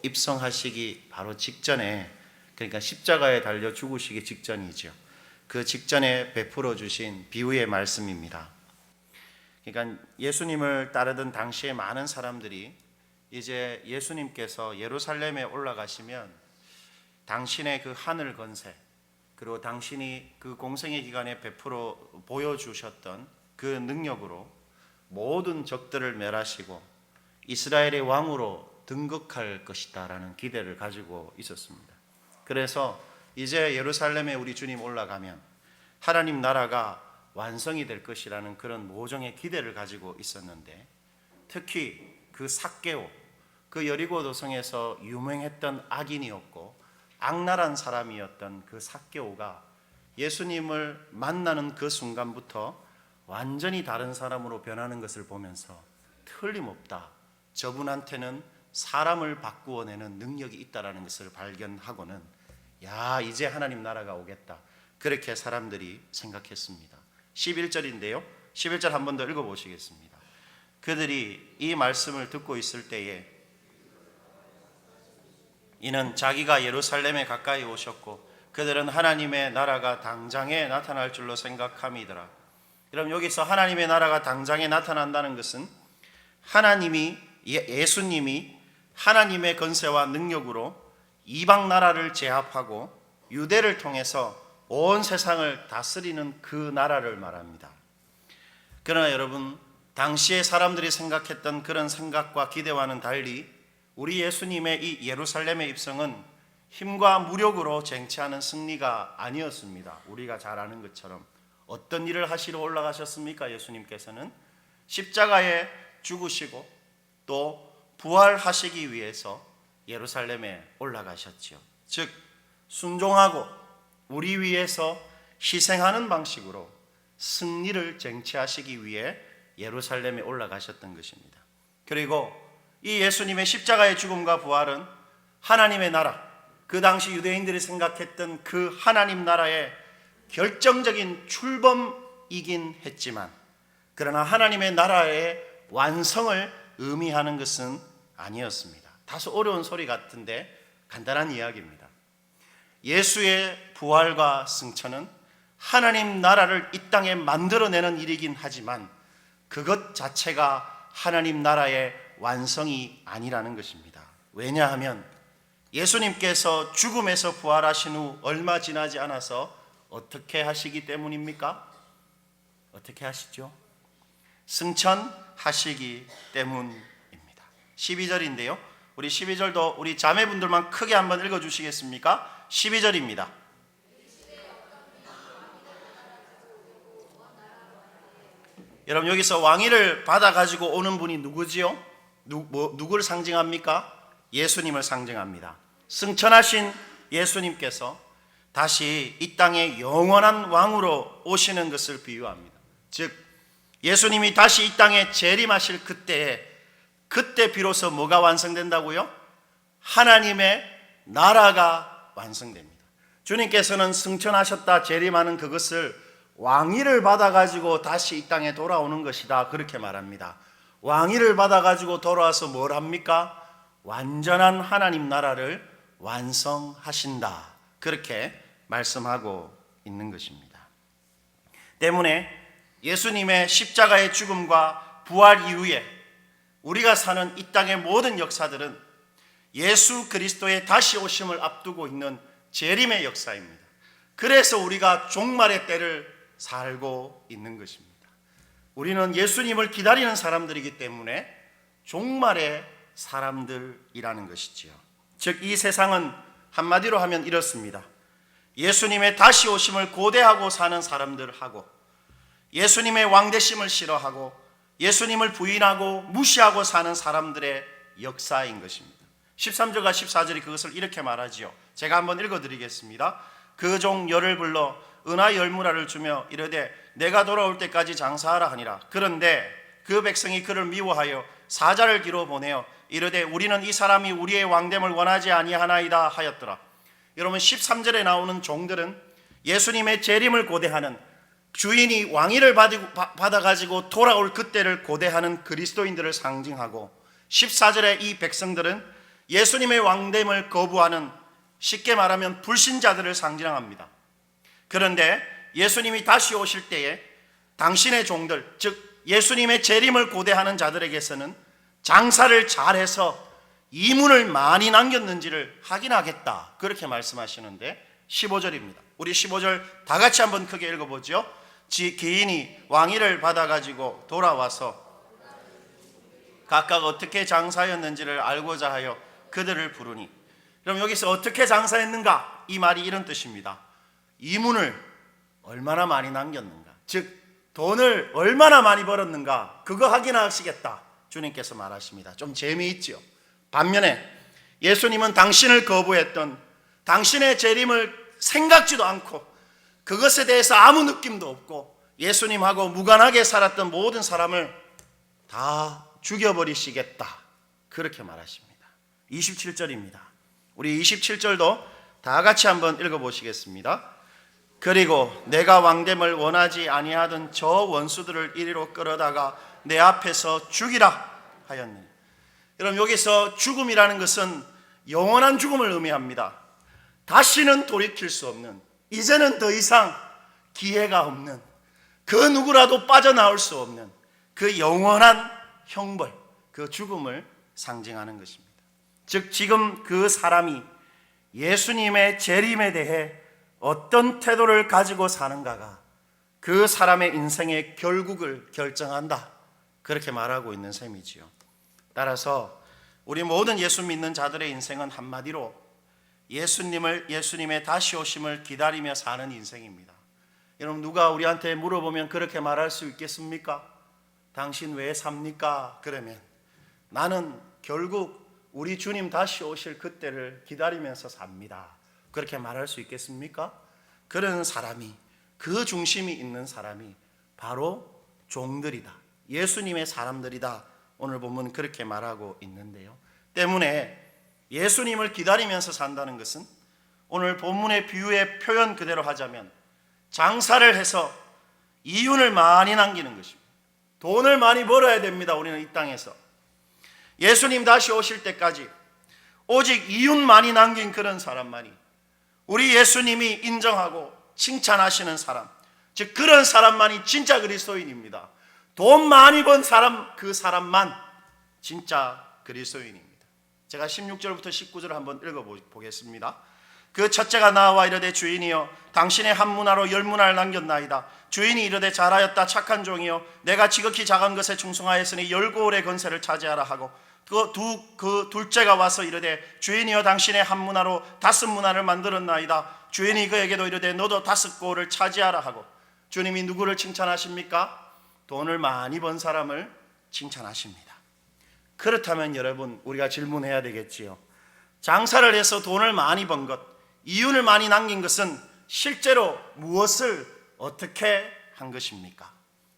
입성하시기 바로 직전에, 그러니까 십자가에 달려 죽으시기 직전이죠. 그 직전에 베풀어 주신 비유의 말씀입니다. 그러니까 예수님을 따르던 당시에 많은 사람들이 이제 예수님께서 예루살렘에 올라가시면 당신의 그 하늘 권세, 그리고 당신이 그 공생의 기간에 베풀어 보여주셨던 그 능력으로 모든 적들을 멸하시고 이스라엘의 왕으로 등극할 것이다 라는 기대를 가지고 있었습니다. 그래서 이제 예루살렘에 우리 주님 올라가면 하나님 나라가 완성이 될 것이라는 그런 모종의 기대를 가지고 있었는데, 특히 그 삭개오, 그 여리고 도성에서 유명했던 악인이었고 악랄한 사람이었던 그 삭개오가 예수님을 만나는 그 순간부터 완전히 다른 사람으로 변하는 것을 보면서 틀림없다, 저분한테는 사람을 바꾸어내는 능력이 있다라는 것을 발견하고는 야, 이제 하나님 나라가 오겠다, 그렇게 사람들이 생각했습니다. 11절인데요 11절 한 번 더 읽어보시겠습니다. 그들이 이 말씀을 듣고 있을 때에 이는 자기가 예루살렘에 가까이 오셨고 그들은 하나님의 나라가 당장에 나타날 줄로 생각함이더라. 그럼 여기서 하나님의 나라가 당장에 나타난다는 것은 하나님이, 예수님이 하나님의 권세와 능력으로 이방 나라를 제압하고 유대를 통해서 온 세상을 다스리는 그 나라를 말합니다. 그러나 여러분, 당시에 사람들이 생각했던 그런 생각과 기대와는 달리 우리 예수님의 이 예루살렘의 입성은 힘과 무력으로 쟁취하는 승리가 아니었습니다. 우리가 잘 아는 것처럼 어떤 일을 하시러 올라가셨습니까? 예수님께서는 십자가에 죽으시고 또 부활하시기 위해서 예루살렘에 올라가셨죠. 즉 순종하고 우리 위해서 희생하는 방식으로 승리를 쟁취하시기 위해 예루살렘에 올라가셨던 것입니다. 그리고 이 예수님의 십자가의 죽음과 부활은 하나님의 나라, 그 당시 유대인들이 생각했던 그 하나님 나라의 결정적인 출범이긴 했지만, 그러나 하나님의 나라의 완성을 의미하는 것은 아니었습니다. 다소 어려운 소리 같은데 간단한 이야기입니다. 예수의 부활과 승천은 하나님 나라를 이 땅에 만들어내는 일이긴 하지만 그것 자체가 하나님 나라의 완성이 아니라는 것입니다. 왜냐하면 예수님께서 죽음에서 부활하신 후 얼마 지나지 않아서 어떻게 하시기 때문입니까? 어떻게 하시죠? 승천하시기 때문입니다. 12절인데요 우리 12절도 우리 자매분들만 크게 한번 읽어주시겠습니까? 12절입니다. 여러분, 여기서 왕위를 받아가지고 오는 분이 누구지요? 누구를 상징합니까? 예수님을 상징합니다. 승천하신 예수님께서 다시 이 땅에 영원한 왕으로 오시는 것을 비유합니다. 즉 예수님이 다시 이 땅에 재림하실 그때 비로소 뭐가 완성된다고요? 하나님의 나라가 완성됩니다. 주님께서는 승천하셨다, 재림하는 그것을 왕위를 받아가지고 다시 이 땅에 돌아오는 것이다, 그렇게 말합니다. 왕위를 받아가지고 돌아와서 뭘 합니까? 완전한 하나님 나라를 완성하신다, 그렇게 말씀하고 있는 것입니다. 때문에 예수님의 십자가의 죽음과 부활 이후에 우리가 사는 이 땅의 모든 역사들은 예수 그리스도의 다시 오심을 앞두고 있는 재림의 역사입니다. 그래서 우리가 종말의 때를 살고 있는 것입니다. 우리는 예수님을 기다리는 사람들이기 때문에 종말의 사람들이라는 것이지요. 즉 이 세상은 한마디로 하면 이렇습니다. 예수님의 다시 오심을 고대하고 사는 사람들하고 예수님의 왕되심을 싫어하고 예수님을 부인하고 무시하고 사는 사람들의 역사인 것입니다. 13절과 14절이 그것을 이렇게 말하지요. 제가 한번 읽어드리겠습니다. 그 종 열을 불러 은하 열무라를 주며 이르되 내가 돌아올 때까지 장사하라 하니라. 그런데 그 백성이 그를 미워하여 사자를 뒤로 보내어 이르되 우리는 이 사람이 우리의 왕됨을 원하지 아니하나이다 하였더라. 여러분, 13절에 나오는 종들은 예수님의 재림을 고대하는, 주인이 왕위를 받아가지고 돌아올 그때를 고대하는 그리스도인들을 상징하고, 14절에 이 백성들은 예수님의 왕됨을 거부하는, 쉽게 말하면 불신자들을 상징합니다. 그런데 예수님이 다시 오실 때에 당신의 종들, 즉 예수님의 재림을 고대하는 자들에게서는 장사를 잘해서 이문을 많이 남겼는지를 확인하겠다, 그렇게 말씀하시는데 15절입니다. 우리 15절 다 같이 한번 크게 읽어보죠. 기인이 왕위를 받아가지고 돌아와서 각각 어떻게 장사였는지를 알고자 하여 그들을 부르니. 그럼 여기서 어떻게 장사했는가? 이 말이 이런 뜻입니다. 이문을 얼마나 많이 남겼는가, 즉 돈을 얼마나 많이 벌었는가, 그거 확인하시겠다 주님께서 말하십니다. 좀 재미있죠. 반면에 예수님은 당신을 거부했던, 당신의 재림을 생각지도 않고 그것에 대해서 아무 느낌도 없고 예수님하고 무관하게 살았던 모든 사람을 다 죽여버리시겠다, 그렇게 말하십니다. 27절입니다. 우리 27절도 다 같이 한번 읽어보시겠습니다. 그리고 내가 왕됨을 원하지 아니하던 저 원수들을 이리로 끌어다가 내 앞에서 죽이라 하였느니. 여러분, 여기서 죽음이라는 것은 영원한 죽음을 의미합니다. 다시는 돌이킬 수 없는, 이제는 더 이상 기회가 없는, 그 누구라도 빠져나올 수 없는 그 영원한 형벌, 그 죽음을 상징하는 것입니다. 즉 지금 그 사람이 예수님의 재림에 대해 어떤 태도를 가지고 사는가가 그 사람의 인생의 결국을 결정한다, 그렇게 말하고 있는 셈이지요. 따라서 우리 모든 예수 믿는 자들의 인생은 한마디로 예수님의 다시 오심을 기다리며 사는 인생입니다. 여러분, 누가 우리한테 물어보면 그렇게 말할 수 있겠습니까? 당신 왜 삽니까? 그러면 나는 결국 우리 주님 다시 오실 그때를 기다리면서 삽니다, 그렇게 말할 수 있겠습니까? 그런 사람이, 그 중심이 있는 사람이 바로 종들이다, 예수님의 사람들이다, 오늘 본문 그렇게 말하고 있는데요. 때문에 예수님을 기다리면서 산다는 것은 오늘 본문의 비유의 표현 그대로 하자면 장사를 해서 이윤을 많이 남기는 것입니다. 돈을 많이 벌어야 됩니다. 우리는 이 땅에서 예수님 다시 오실 때까지 오직 이윤 많이 남긴 그런 사람만이, 우리 예수님이 인정하고 칭찬하시는 사람, 즉 그런 사람만이 진짜 그리스도인입니다. 돈 많이 번 사람, 그 사람만 진짜 그리스도인입니다. 제가 16절부터 19절을 한번 읽어보겠습니다. 그 첫째가 나와 이르되 주인이여 당신의 한 문화로 10문화를 남겼나이다. 주인이 이르되 잘하였다 착한 종이여 내가 지극히 작은 것에 충성하였으니 10고을의 건세를 차지하라 하고, 그 둘째가 와서 이르되 주인이여 당신의 한 문화로 5문화를 만들었나이다. 주인이 그에게도 이르되 너도 5고을을 차지하라 하고. 주님이 누구를 칭찬하십니까? 돈을 많이 번 사람을 칭찬하십니다. 그렇다면 여러분, 우리가 질문해야 되겠지요. 장사를 해서 돈을 많이 번 것, 이윤을 많이 남긴 것은 실제로 무엇을 어떻게 한 것입니까?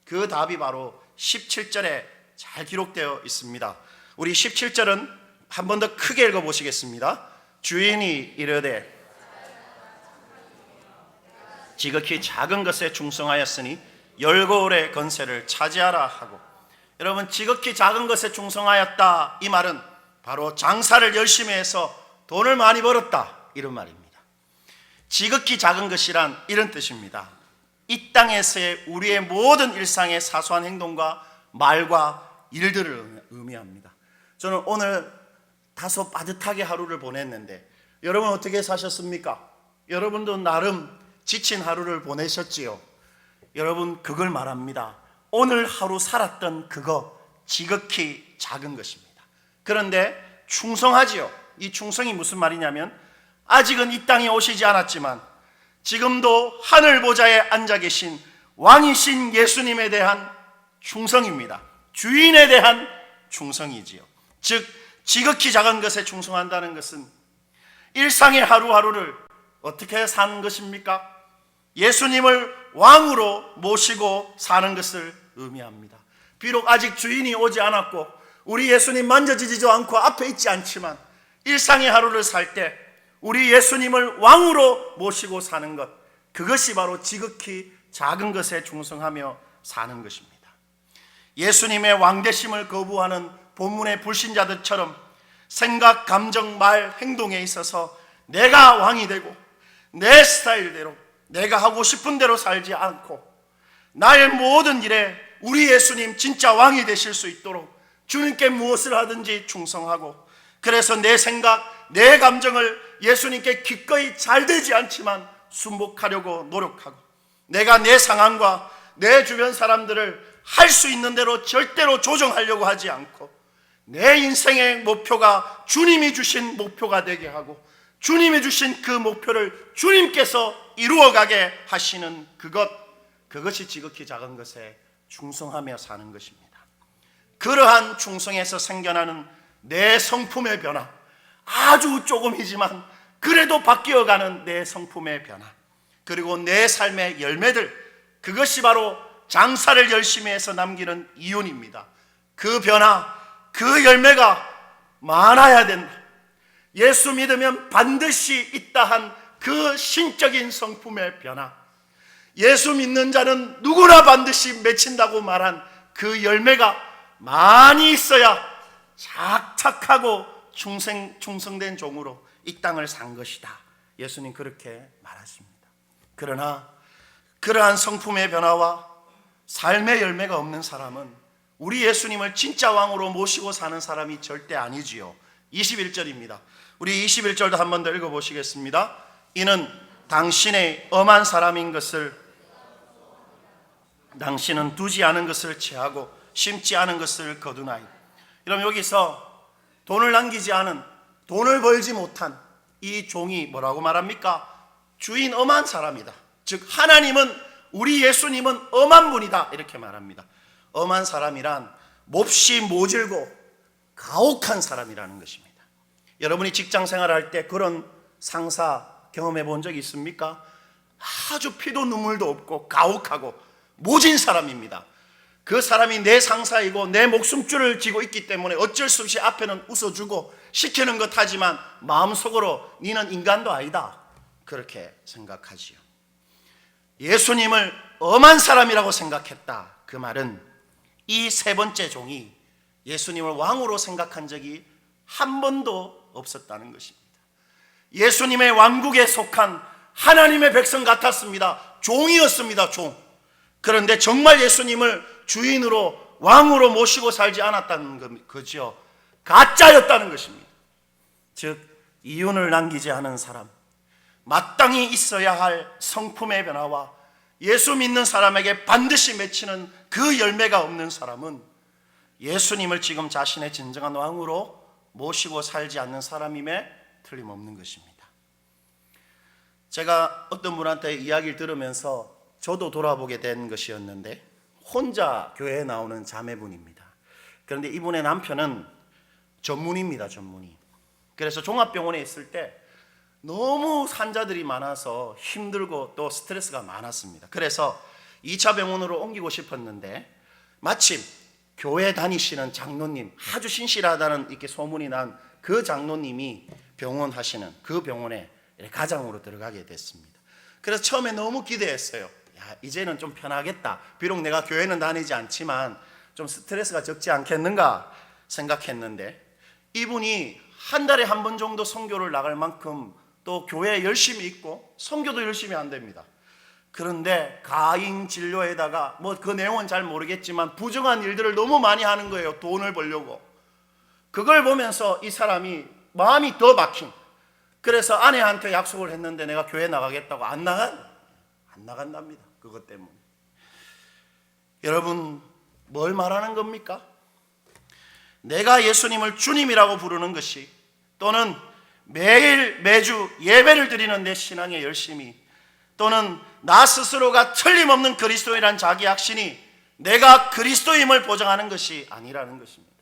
그 답이 바로 17절에 잘 기록되어 있습니다. 우리 17절은 한 번 더 크게 읽어보시겠습니다. 주인이 이르되 지극히 작은 것에 충성하였으니 10고을의 건세를 차지하라 하고. 여러분, 지극히 작은 것에 충성하였다, 이 말은 바로 장사를 열심히 해서 돈을 많이 벌었다, 이런 말입니다. 지극히 작은 것이란 이런 뜻입니다. 이 땅에서의 우리의 모든 일상의 사소한 행동과 말과 일들을 의미합니다. 저는 오늘 다소 빠듯하게 하루를 보냈는데 여러분 어떻게 사셨습니까? 여러분도 나름 지친 하루를 보내셨지요. 여러분, 그걸 말합니다. 오늘 하루 살았던 그거 지극히 작은 것입니다. 그런데 충성하지요. 이 충성이 무슨 말이냐면 아직은 이 땅에 오시지 않았지만 지금도 하늘 보좌에 앉아 계신 왕이신 예수님에 대한 충성입니다. 주인에 대한 충성이지요. 즉 지극히 작은 것에 충성한다는 것은 일상의 하루하루를 어떻게 사는 것입니까? 예수님을 왕으로 모시고 사는 것을 의미합니다. 비록 아직 주인이 오지 않았고 우리 예수님 만져지지도 않고 앞에 있지 않지만 일상의 하루를 살 때 우리 예수님을 왕으로 모시고 사는 것, 그것이 바로 지극히 작은 것에 충성하며 사는 것입니다. 예수님의 왕되심을 거부하는 본문의 불신자들처럼 생각, 감정, 말, 행동에 있어서 내가 왕이 되고 내 스타일대로 내가 하고 싶은 대로 살지 않고 나의 모든 일에 우리 예수님 진짜 왕이 되실 수 있도록 주님께 무엇을 하든지 충성하고, 그래서 내 생각, 내 감정을 예수님께 기꺼이 잘 되지 않지만 순복하려고 노력하고, 내가 내 상황과 내 주변 사람들을 할 수 있는 대로 절대로 조정하려고 하지 않고 내 인생의 목표가 주님이 주신 목표가 되게 하고 주님이 주신 그 목표를 주님께서 이루어가게 하시는 그것이 지극히 작은 것에 충성하며 사는 것입니다. 그러한 충성에서 생겨나는 내 성품의 변화, 아주 조금이지만 그래도 바뀌어가는 내 성품의 변화, 그리고 내 삶의 열매들, 그것이 바로 장사를 열심히 해서 남기는 이윤입니다. 그 변화, 그 열매가 많아야 된다. 예수 믿으면 반드시 있다 한 그 신적인 성품의 변화, 예수 믿는 자는 누구나 반드시 맺힌다고 말한 그 열매가 많이 있어야 착착하고 충성된 종으로 이 땅을 산 것이다. 예수님 그렇게 말하십니다. 그러나 그러한 성품의 변화와 삶의 열매가 없는 사람은 우리 예수님을 진짜 왕으로 모시고 사는 사람이 절대 아니지요. 21절입니다. 우리 21절도 한 번 더 읽어보시겠습니다. 이는 당신의 엄한 사람인 것을, 당신은 두지 않은 것을 취하고 심지 않은 것을 거두나이. 그럼 여기서 돈을 남기지 않은, 돈을 벌지 못한 이 종이 뭐라고 말합니까? 주인 엄한 사람이다. 즉 하나님은, 우리 예수님은 엄한 분이다, 이렇게 말합니다. 엄한 사람이란 몹시 모질고 가혹한 사람이라는 것입니다. 여러분이 직장 생활할 때 그런 상사 경험해 본 적 있습니까? 아주 피도 눈물도 없고 가혹하고 모진 사람입니다. 그 사람이 내 상사이고 내 목숨줄을 쥐고 있기 때문에 어쩔 수 없이 앞에는 웃어주고 시키는 것 하지만 마음속으로 니는 인간도 아니다, 그렇게 생각하지요. 예수님을 엄한 사람이라고 생각했다. 그 말은 이 세 번째 종이 예수님을 왕으로 생각한 적이 한 번도 없었다는 것입니다. 예수님의 왕국에 속한 하나님의 백성 같았습니다. 종이었습니다. 종. 그런데 정말 예수님을 주인으로 왕으로 모시고 살지 않았다는 거죠. 가짜였다는 것입니다. 즉 이윤을 남기지 않은 사람, 마땅히 있어야 할 성품의 변화와 예수 믿는 사람에게 반드시 맺히는 그 열매가 없는 사람은 예수님을 지금 자신의 진정한 왕으로 모시고 살지 않는 사람임에 틀림없는 것입니다. 제가 어떤 분한테 이야기를 들으면서 저도 돌아보게 된 것이었는데, 혼자 교회에 나오는 자매분입니다. 그런데 이분의 남편은 전문의입니다. 전문의. 그래서 종합병원에 있을 때 너무 환자들이 많아서 힘들고 또 스트레스가 많았습니다. 그래서 2차 병원으로 옮기고 싶었는데 마침 교회 다니시는 장로님, 아주 신실하다는 이렇게 소문이 난 그 장로님이 병원 하시는 그 병원에 가장으로 들어가게 됐습니다. 그래서 처음에 너무 기대했어요. 야, 이제는 좀 편하겠다. 비록 내가 교회는 다니지 않지만 좀 스트레스가 적지 않겠는가 생각했는데, 이분이 한 달에 한 번 정도 선교를 나갈 만큼 또 교회에 열심히 있고 선교도 열심히 한답니다. 그런데 가인 진료에다가 뭐 그 내용은 잘 모르겠지만 부정한 일들을 너무 많이 하는 거예요. 돈을 벌려고. 그걸 보면서 이 사람이 마음이 더 막힌. 그래서 아내한테 약속을 했는데 내가 교회 나가겠다고 안 나간답니다. 그것 때문에. 여러분, 뭘 말하는 겁니까? 내가 예수님을 주님이라고 부르는 것이, 또는 매일 매주 예배를 드리는 내 신앙의 열심이, 또는 나 스스로가 틀림없는 그리스도인이란 자기 확신이 내가 그리스도임을 보장하는 것이 아니라는 것입니다.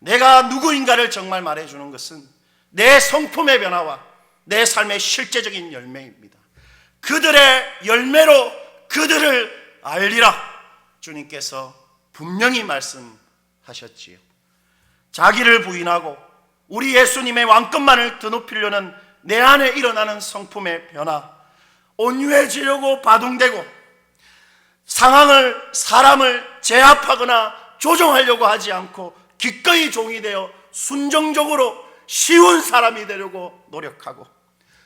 내가 누구인가를 정말 말해주는 것은 내 성품의 변화와 내 삶의 실제적인 열매입니다. 그들의 열매로 그들을 알리라, 주님께서 분명히 말씀하셨지요. 자기를 부인하고 우리 예수님의 왕권만을 드높이려는 내 안에 일어나는 성품의 변화, 온유해지려고 바둥대고 상황을, 사람을 제압하거나 조종하려고 하지 않고 기꺼이 종이 되어 순종적으로 쉬운 사람이 되려고 노력하고,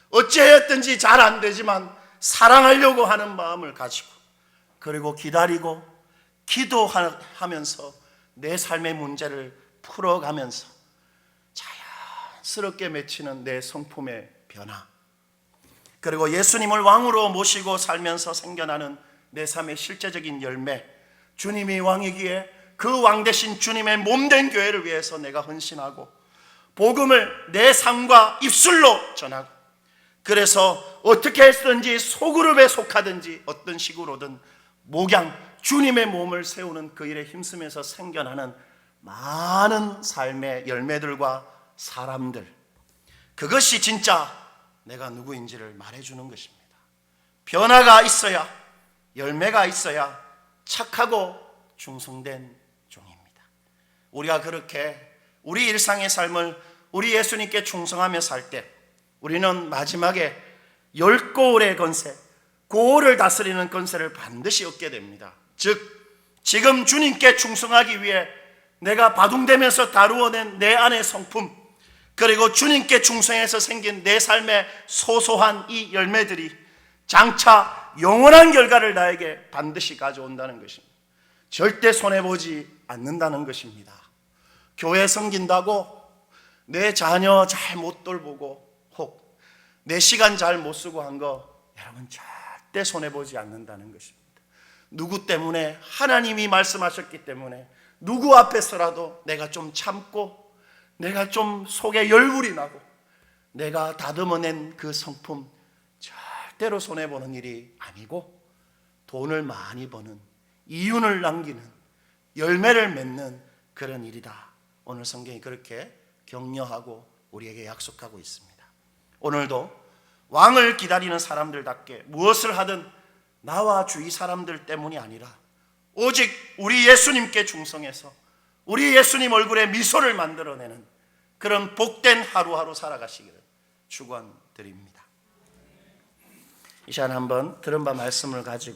어찌하였든지 잘 안 되지만 사랑하려고 하는 마음을 가지고, 그리고 기다리고 기도하면서 내 삶의 문제를 풀어가면서 자연스럽게 맺히는 내 성품의 변화, 그리고 예수님을 왕으로 모시고 살면서 생겨나는 내 삶의 실제적인 열매, 주님이 왕이기에 그 왕 대신 주님의 몸된 교회를 위해서 내가 헌신하고 복음을 내 삶과 입술로 전하고, 그래서 어떻게 했든지 소그룹에 속하든지 어떤 식으로든 목양 주님의 몸을 세우는 그 일에 힘쓰면서 생겨나는 많은 삶의 열매들과 사람들, 그것이 진짜 내가 누구인지를 말해주는 것입니다. 변화가 있어야, 열매가 있어야 착하고 충성된 종입니다. 우리가 그렇게 우리 일상의 삶을 우리 예수님께 충성하며 살 때 우리는 마지막에 10고울의 권세, 고울을 다스리는 권세를 반드시 얻게 됩니다. 즉, 지금 주님께 충성하기 위해 내가 바둥대면서 다루어낸 내 안의 성품, 그리고 주님께 충성해서 생긴 내 삶의 소소한 이 열매들이 장차 영원한 결과를 나에게 반드시 가져온다는 것입니다. 절대 손해보지 않는다는 것입니다. 교회 섬긴다고 내 자녀 잘 못 돌보고 혹 내 시간 잘 못 쓰고 한 거, 여러분 절대 손해보지 않는다는 것입니다. 누구 때문에? 하나님이 말씀하셨기 때문에 누구 앞에서라도 내가 좀 참고, 내가 좀 속에 열불이 나고, 내가 다듬어낸 그 성품 절대로 손해보는 일이 아니고, 돈을 많이 버는, 이윤을 남기는, 열매를 맺는 그런 일이다. 오늘 성경이 그렇게 격려하고 우리에게 약속하고 있습니다. 오늘도 왕을 기다리는 사람들답게 무엇을 하든 나와 주위 사람들 때문이 아니라 오직 우리 예수님께 충성해서 우리 예수님 얼굴에 미소를 만들어내는 그런 복된 하루하루 살아가시기를 축원드립니다. 이 시간 한번 들은 바 말씀을 가지고